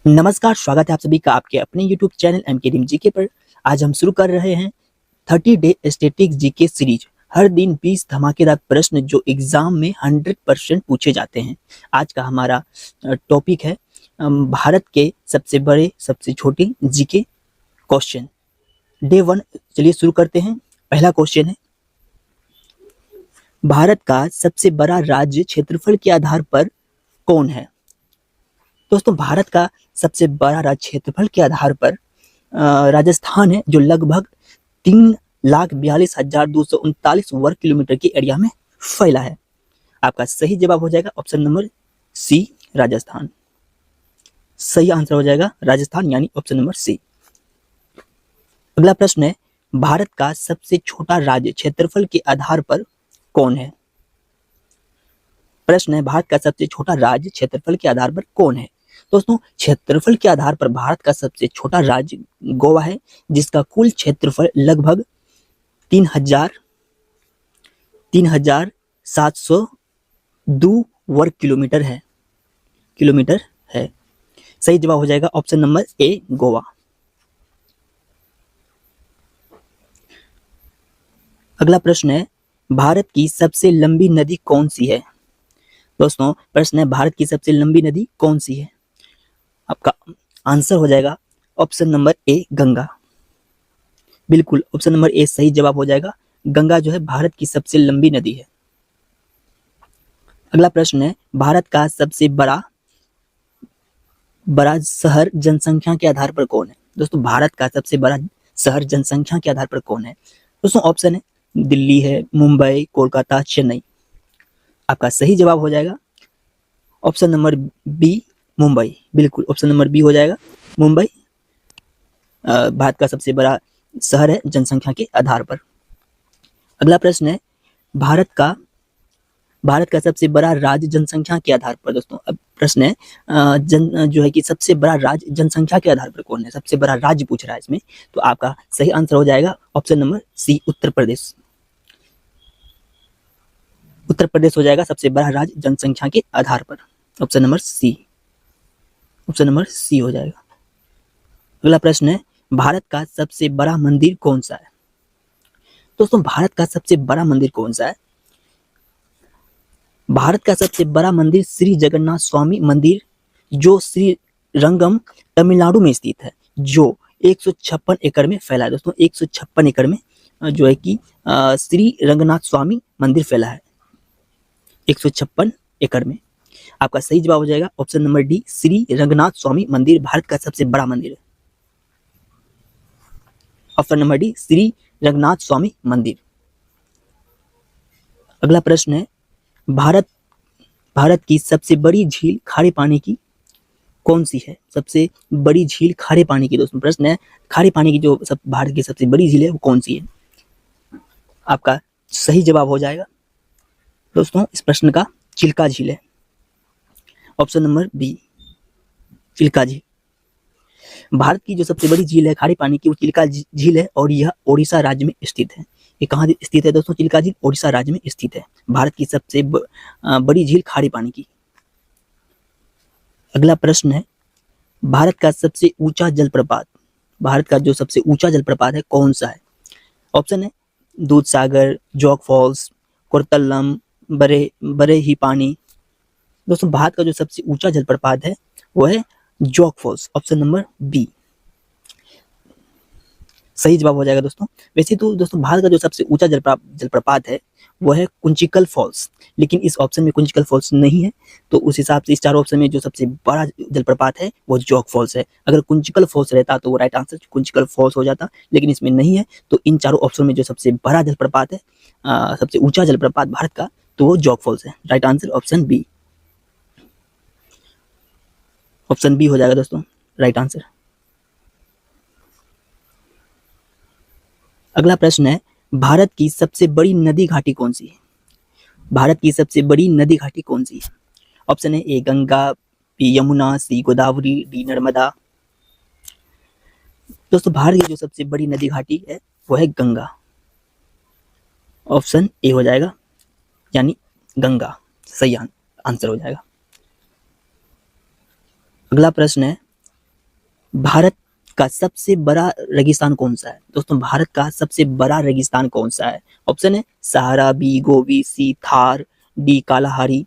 नमस्कार, स्वागत है आप सभी का आपके अपने YouTube channel MK dream GK पर। आज हम शुरू कर रहे हैं 30 डे स्टैटिक्स जीके सीरीज। हर दिन 20 धमाकेदार प्रश्न जो एग्जाम में 100% पूछे जाते हैं। आज का हमारा टॉपिक है भारत के सबसे बड़े सबसे छोटे जीके क्वेश्चन। डे 1 चलिए शुरू करते हैं। पहला क्वेश्चन है, भारत का सबसे बड़ा राज्य क्षेत्रफल के आधार पर कौन है? दोस्तों, भारत का सबसे बड़ा राज्य क्षेत्रफल के आधार पर राजस्थान है, जो लगभग 3,42,239 वर्ग किलोमीटर के एरिया में फैला है। आपका सही जवाब हो जाएगा ऑप्शन नंबर सी, राजस्थान। सही आंसर हो जाएगा राजस्थान, यानी ऑप्शन नंबर सी। अगला प्रश्न है, भारत का सबसे छोटा राज्य क्षेत्रफल के आधार पर कौन है? प्रश्न है, भारत का सबसे छोटा राज्य क्षेत्रफल के आधार पर कौन है? दोस्तों, क्षेत्रफल के आधार पर भारत का सबसे छोटा राज्य गोवा है, जिसका कुल क्षेत्रफल लगभग 3,702 वर्ग किलोमीटर है। सही जवाब हो जाएगा ऑप्शन नंबर ए, गोवा। अगला प्रश्न है, भारत की सबसे लंबी नदी कौन सी है? दोस्तों, प्रश्न है, भारत की सबसे लंबी नदी कौन सी है? आपका आंसर हो जाएगा ऑप्शन नंबर ए, गंगा। बिल्कुल, ऑप्शन नंबर ए सही जवाब हो जाएगा। गंगा जो है भारत की सबसे लंबी नदी है। अगला प्रश्न है, भारत का सबसे बड़ा शहर जनसंख्या के आधार पर कौन है? दोस्तों, भारत का सबसे बड़ा शहर जनसंख्या के आधार पर कौन है? दोस्तों, ऑप्शन है दिल्ली है, मुंबई, कोलकाता, चेन्नई। आपका सही जवाब हो जाएगा ऑप्शन नंबर बी, मुंबई। बिल्कुल, ऑप्शन नंबर बी हो जाएगा, मुंबई भारत का सबसे बड़ा शहर है जनसंख्या के आधार पर। अगला प्रश्न है, भारत का सबसे बड़ा राज्य जनसंख्या के आधार पर। दोस्तों, अब प्रश्न है जो है कि सबसे बड़ा राज्य जनसंख्या के आधार पर कौन है? सबसे बड़ा राज्य पूछ रहा है इसमें, तो आपका सही आंसर हो जाएगा ऑप्शन नंबर सी, उत्तर प्रदेश। उत्तर प्रदेश हो जाएगा सबसे बड़ा राज्य जनसंख्या के आधार पर। ऑप्शन नंबर सी हो जाएगा। अगला प्रश्न है, भारत का सबसे बड़ा मंदिर कौन सा है? दोस्तों, भारत का सबसे बड़ा मंदिर कौन सा है? भारत का सबसे बड़ा मंदिर श्री जगन्नाथ स्वामी मंदिर, जो श्री रंगम तमिलनाडु में स्थित है, जो 156 एकड़ में फैला है। दोस्तों, 156 एकड़ में जो है कि श्री रंगनाथ स्वामी मंदिर फैला है, 156 एकड़ में। आपका सही जवाब हो जाएगा option number D, Shri Ranganath Swami मंदिर भारत का सबसे बड़ा मंदिर है। Option number D, Shri Ranganath Swami मंदिर। अगला प्रश्न है, भारत की सबसे बड़ी झील खारे पानी की कौन सी है? सबसे बड़ी झील खारे पानी की। दोस्तों, प्रश्न है, खारे पानी की जो भारत की सबसे बड़ी झील है वो कौन सी है? आपका सही जवाब हो जाएगा दोस्तों इस प्रश्न का चिल्का झील है। ऑप्शन नंबर बी, चिल्का झील। भारत की जो सबसे बड़ी झील है खारे पानी की, वो चिल्का झील है, और यह ओडिशा राज्य में स्थित है। ये कहाँ स्थित है दोस्तों? चिल्का झील ओडिशा राज्य में स्थित है, भारत की सबसे बड़ी झील खारे पानी की। अगला प्रश्न है, भारत का सबसे ऊंचा जलप्रपात, भारत का जो सबसे ऊंचा जलप्रपात है कौन सा है? ऑप्शन है दूध सागर, जोग फॉल्स, कोरतल्लम, बरे ही पानी। दोस्तों, भारत का जो सबसे ऊंचा जलप्रपात है वो है जोग फॉल्स। ऑप्शन नंबर बी सही जवाब हो जाएगा दोस्तों। वैसे तो दोस्तों, भारत का जो सबसे ऊंचा जलप्रपात है वो है कुंचिकल फॉल्स, लेकिन इस ऑप्शन में कुंचिकल फॉल्स नहीं है, तो उस हिसाब से इस चारों ऑप्शन में जो सबसे बड़ा जलप्रपात है वो जोग फॉल्स है। अगर कुंचिकल फॉल्स रहता तो वो राइट आंसर कुंचिकल फॉल्स हो जाता, लेकिन इसमें नहीं है, तो इन चारों ऑप्शन में जो सबसे बड़ा जलप्रपात है, सबसे ऊंचा जलप्रपात भारत का, तो वो जोग फॉल्स है। Right answer option B, option B हो जाएगा दोस्तों राइट आंसर। अगला प्रश्न है, भारत की सबसे बड़ी नदी घाटी कौन सी है? भारत की सबसे बड़ी नदी घाटी कौन सी है? ऑप्शन है ए, गंगा, बी, यमुना, सी, गोदावरी, डी, नर्मदा। दोस्तों, भारत की जो सबसे बड़ी नदी घाटी है वो है गंगा। ऑप्शन ए हो जाएगा, यानी गंगा सही आंसर हो जाएगा। अगला प्रश्न है, भारत का सबसे बड़ा रेगिस्तान कौन सा है? दोस्तों भारत का सबसे बड़ा रेगिस्तान कौन सा है? ऑप्शन है सहारा, बी गोबी, सी थार, डी कालाहारी।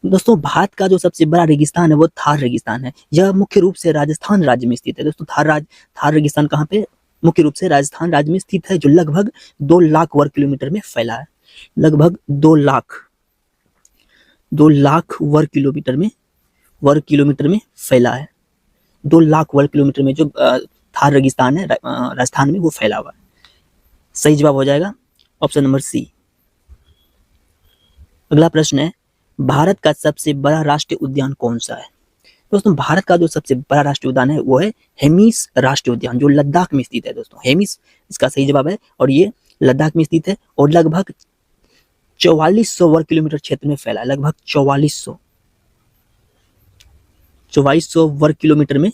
दोस्तों भारत का जो सबसे बड़ा रेगिस्तान है वो थार रेगिस्तान है। यह मुख्य रूप से राजस्थान राज्य में स्थित है। दोस्तों थार रेगिस्तान कहाँ पे? मुख्य रूप से राजस्थान राज्य में स्थित है, जो लगभग 2 लाख वर्ग किलोमीटर में फैला है। लगभग 2 लाख वर्ग किलोमीटर में फैला है। 2 लाख वर्ग किलोमीटर में जो थार रेगिस्तान है राजस्थान में, वो फैला हुआ है। सही जवाब हो जाएगा ऑप्शन नंबर सी। अगला प्रश्न है, भारत का सबसे बड़ा राष्ट्रीय उद्यान कौन सा है? दोस्तों भारत का जो सबसे बड़ा राष्ट्रीय उद्यान है वो है हेमिस राष्ट्रीय उद्यान, जो लद्दाख में स्थित है। दोस्तों हेमिस इसका सही जवाब है, और ये लद्दाख में स्थित है और लगभग 4400 वर्ग किलोमीटर क्षेत्र में फैला है। लगभग 4400 वर्ग किलोमीटर में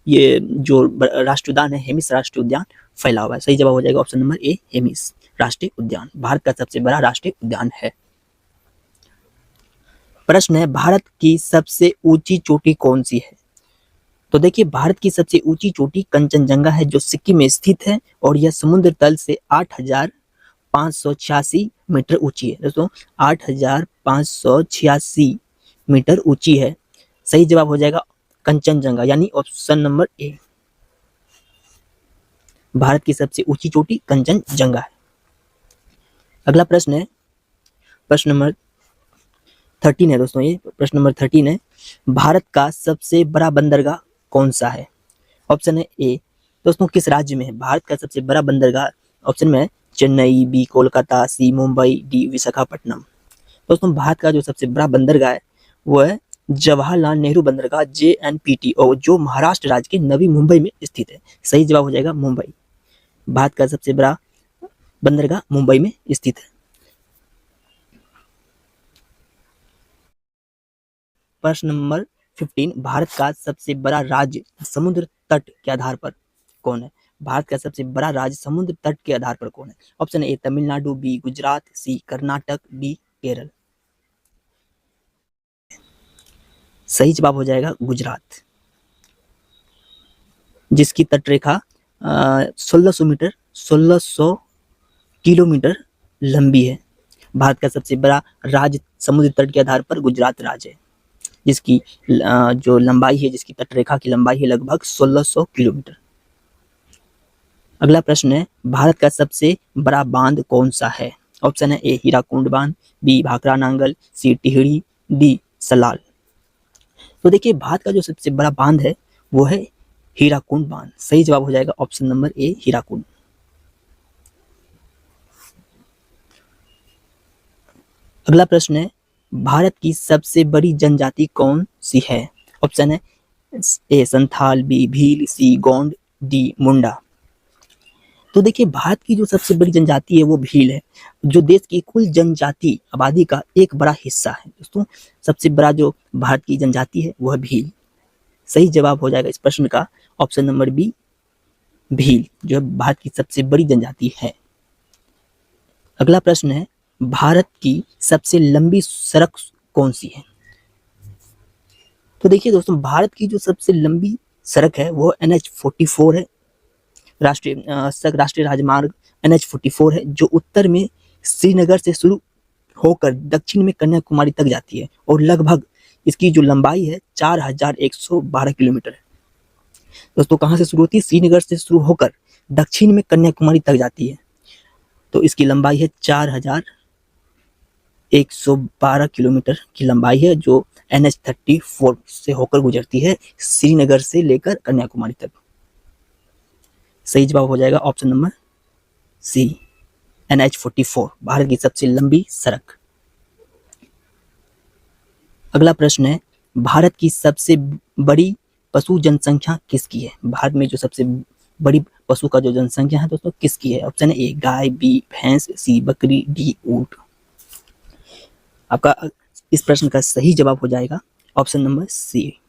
ये जो राष्ट्रीय उद्यान है, हेमिस राष्ट्रीय उद्यान, फैला हुआ है। सही जवाब हो जाएगा ऑप्शन नंबर ए, हेमिस राष्ट्रीय उद्यान भारत का सबसे बड़ा राष्ट्रीय उद्यान है। प्रश्न है, भारत की सबसे ऊंची चोटी कौन सी है? तो देखिए, भारत की सबसे ऊंची चोटी कंचनजंगा है, जो सिक्किम में स्थित है, और यह समुद्र तल से 8586 मीटर ऊंची है। दोस्तों 8586 मीटर ऊंची है। सही जवाब हो जाएगा कंचनजंगा, यानी ऑप्शन नंबर ए। भारत की सबसे ऊंची चोटी कंचनजंगा है। अगला प्रश्न है, प्रश्न नंबर 13 है। दोस्तों ये प्रश्न नंबर 13 है, भारत का सबसे बड़ा बंदरगाह कौन सा है? ऑप्शन है ए। दोस्तों किस राज्य में है भारत का सबसे बड़ा बंदरगाह? ऑप्शन में है चेन्नई, बी कोलकाता, सी मुंबई, डी विशाखापट्टनम। दोस्तों भारत का जो सबसे बड़ा बंदरगाह है वो है जवाहरलाल नेहरू बंदरगाह, JNPT, और जो महाराष्ट्र राज्य के नवी मुंबई में स्थित है। सही जवाब हो जाएगा मुंबई। भारत का सबसे बड़ा बंदरगाह मुंबई में स्थित है। प्रश्न नंबर 15, भारत का सबसे बड़ा राज्य समुद्र तट के आधार पर कौन है? भारत का सबसे बड़ा राज्य समुद्र तट के आधार पर कौन है? Option A Tamil Nadu, B Gujarat, C Karnataka, D Kerala. सही जवाब हो जाएगा गुजरात, जिसकी तटरेखा 1600 किलोमीटर लंबी है। भारत का सबसे बड़ा राज्य समुद्र तट के आधार पर गुजरात राज्य है, जिसकी जो लंबाई है, जिसकी तटरेखा की लंबाई है लगभग 1600 किलोमीटर। अगला प्रश्न है, भारत का सबसे बड़ा बांध कौन सा है? ऑप्शन है ए हीराकुंड बांध, बी भाखड़ा नांगल, सी टिहरी, डी सलाल। तो देखिए, भारत का जो सबसे बड़ा बांध है वो है हीराकुंड बांध। सही जवाब हो जाएगा ऑप्शन नंबर ए, हीराकुंड। अगला प्रश्न है, भारत की सबसे बड़ी जनजाति कौन सी है? ऑप्शन है ए संथाल, बी भील, सी गोंड, डी मुंडा। तो देखिए, भारत की जो सबसे बड़ी जनजाति है वो भील है, जो देश की कुल जनजाति आबादी का एक बड़ा हिस्सा है। दोस्तों सबसे बड़ा जो भारत की जनजाति है वो है भील। सही जवाब हो जाएगा इस प्रश्न का ऑप्शन नंबर बी, भील, जो भारत की सबसे बड़ी जनजाति है। अगला प्रश्न है, भारत की सबसे लंबी सड़क कौन सी है? तो देखिए दोस्तों, भारत की जो सबसे लंबी सड़क है वो NH44 है, राष्ट्रीय राजमार्ग NH44 है, जो उत्तर में श्रीनगर से शुरू होकर दक्षिण में कन्याकुमारी तक जाती है, और लगभग इसकी जो लंबाई है 4112 किलोमीटर है। दोस्तों कहाँ से शुरू होती है? श्रीनगर से शुरू होकर दक्षिण में कन्याकुमारी तक जाती है, तो इसकी लंबाई है 4112 किलोमीटर की लंबाई है, जो NH34 से होकर गुजरती है, श्रीनगर से लेकर कन्याकुमारी तक। सही जवाब हो जाएगा ऑप्शन नंबर सी, NH44 भारत की सबसे लंबी सड़क। अगला प्रश्न है, भारत की सबसे बड़ी पशु जनसंख्या किसकी है? भारत में जो सबसे बड़ी पशु का जो जनसंख्या है दोस्तों किसकी है? ऑप्शन ए गाय, बी भैंस, सी बकरी, डी ऊंट। आपका इस प्रश्न का सही जवाब हो जाएगा ऑप्शन नंबर सी,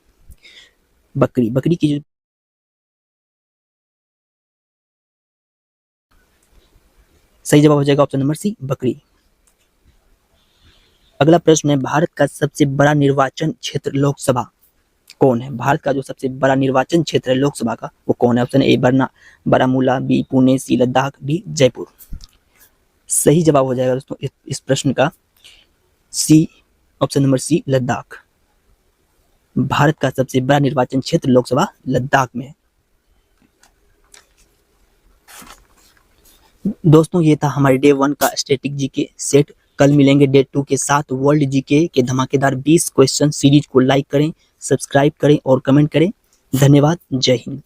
बकरी। बकरी की जो सही जवाब हो जाएगा ऑप्शन नंबर सी, बकरी। अगला प्रश्न है, भारत का सबसे बड़ा निर्वाचन क्षेत्र लोकसभा कौन है? भारत का जो सबसे बड़ा निर्वाचन क्षेत्र है लोकसभा का, वो कौन है? Option A Baramulla, B Pune, C Ladakh, D Jaipur. सही जवाब हो जाएगा दोस्तों इस प्रश्न का C, option number C, Ladakh. Bharat का सबसे बड़ा निर्वाचन क्षेत्र लोकसभा लद्दाख में है। दोस्तों ये था हमारे डे 1 का स्टैटिक जीके सेट। कल मिलेंगे डे 2 के साथ वर्ल्ड जीके के धमाकेदार 20 क्वेश्चन। सीरीज को लाइक करें, सब्सक्राइब करें और कमेंट करें। धन्यवाद। जय हिंद।